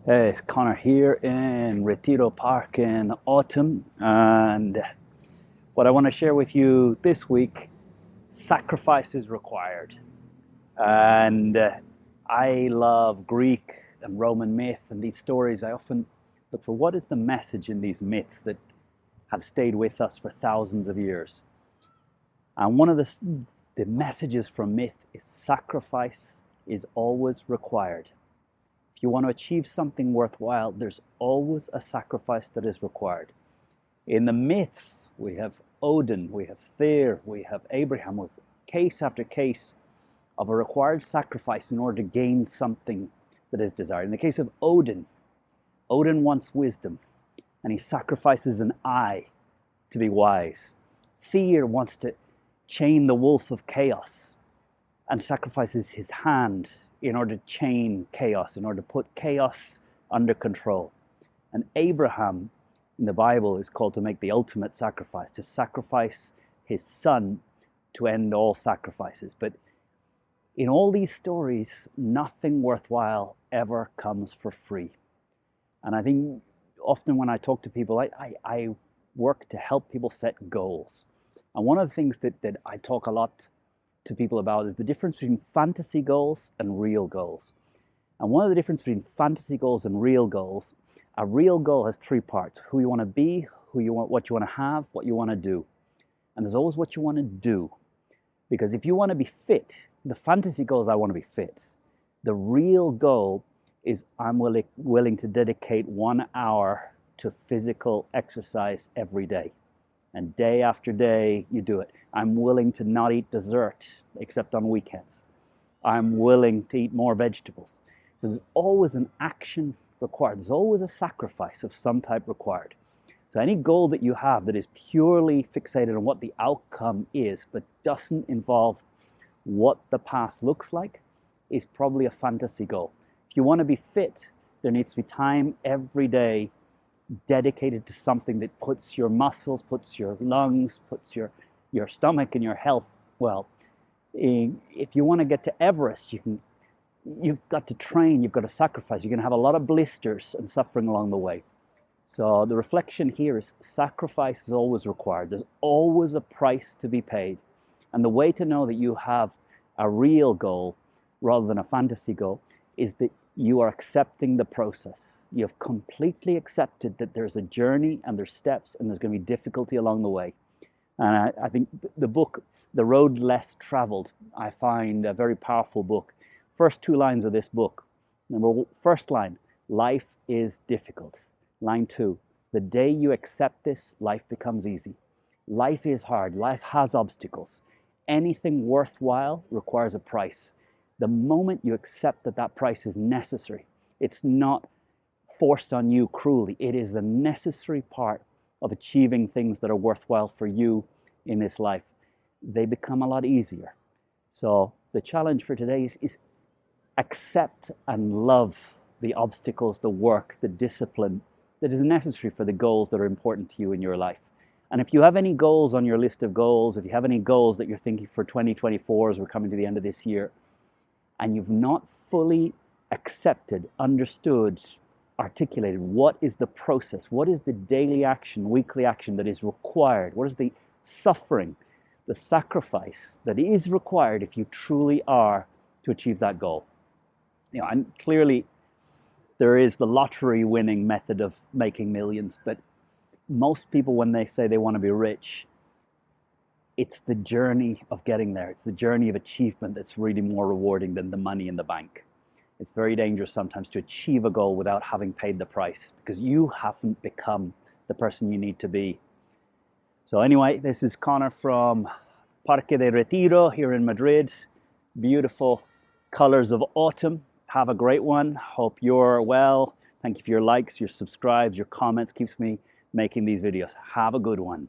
Hey, it's Conor here in Retiro Park in autumn, and what I want to share with you this week, sacrifice is required. And I love Greek and Roman myth and these stories. I often look for what is the message in these myths that have stayed with us for thousands of years. And one of the messages from myth is sacrifice is always required. If you want to achieve something worthwhile, there's always a sacrifice that is required. In the myths, we have Odin, we have Thir, we have Abraham, with case after case of a required sacrifice in order to gain something that is desired. In the case of Odin, Odin wants wisdom, and he sacrifices an eye to be wise. Thir wants to chain the wolf of chaos and sacrifices his hand in order to chain chaos, in order to put chaos under control. And Abraham in the Bible is called to make the ultimate sacrifice, to sacrifice his son to end all sacrifices. But in all these stories, nothing worthwhile ever comes for free. And I think often when I talk to people, I work to help people set goals. And one of the things that I talk a lot to people about is the difference between fantasy goals and real goals. And one of the differences between fantasy goals and real goals, a real goal has three parts: who you want to be, what you want to have, what you want to do. And there's always what you want to do. Because if you want to be fit, the fantasy goal is I want to be fit. The real goal is I'm willing to dedicate 1 hour to physical exercise every day. And day after day, you do it. I'm willing to not eat dessert except on weekends. I'm willing to eat more vegetables. So there's always an action required. There's always a sacrifice of some type required. So any goal that you have that is purely fixated on what the outcome is, but doesn't involve what the path looks like, is probably a fantasy goal. If you want to be fit, there needs to be time every day dedicated to something that puts your muscles, puts your lungs, puts your stomach and your health well. If you want to get to Everest, you've got to train, you've got to sacrifice. You're going to have a lot of blisters and suffering along the way. So the reflection here is sacrifice is always required. There's always a price to be paid. And the way to know that you have a real goal rather than a fantasy goal is that you are accepting the process. You have completely accepted that there's a journey and there's steps and there's going to be difficulty along the way. And I think the book, The Road Less Traveled, I find a very powerful book. First two lines of this book. First line, life is difficult. Line two, the day you accept this, life becomes easy. Life is hard. Life has obstacles. Anything worthwhile requires a price. The moment you accept that that price is necessary, it's not forced on you cruelly. It is a necessary part of achieving things that are worthwhile for you in this life. They become a lot easier. So the challenge for today is accept and love the obstacles, the work, the discipline that is necessary for the goals that are important to you in your life. And if you have any goals on your list of goals, if you have any goals that you're thinking for 2024 as we're coming to the end of this year, and you've not fully accepted, understood, articulated what is the process, what is the daily action, weekly action that is required, what is the suffering, the sacrifice that is required if you truly are to achieve that goal. And clearly there is the lottery winning method of making millions, but most people, when they say they want to be rich, it's the journey of getting there. It's the journey of achievement that's really more rewarding than the money in the bank. It's very dangerous sometimes to achieve a goal without having paid the price because you haven't become the person you need to be. So anyway, this is Conor from Parque de Retiro here in Madrid. Beautiful colors of autumn. Have a great one. Hope you're well. Thank you for your likes, your subscribes, your comments. Keeps me making these videos. Have a good one.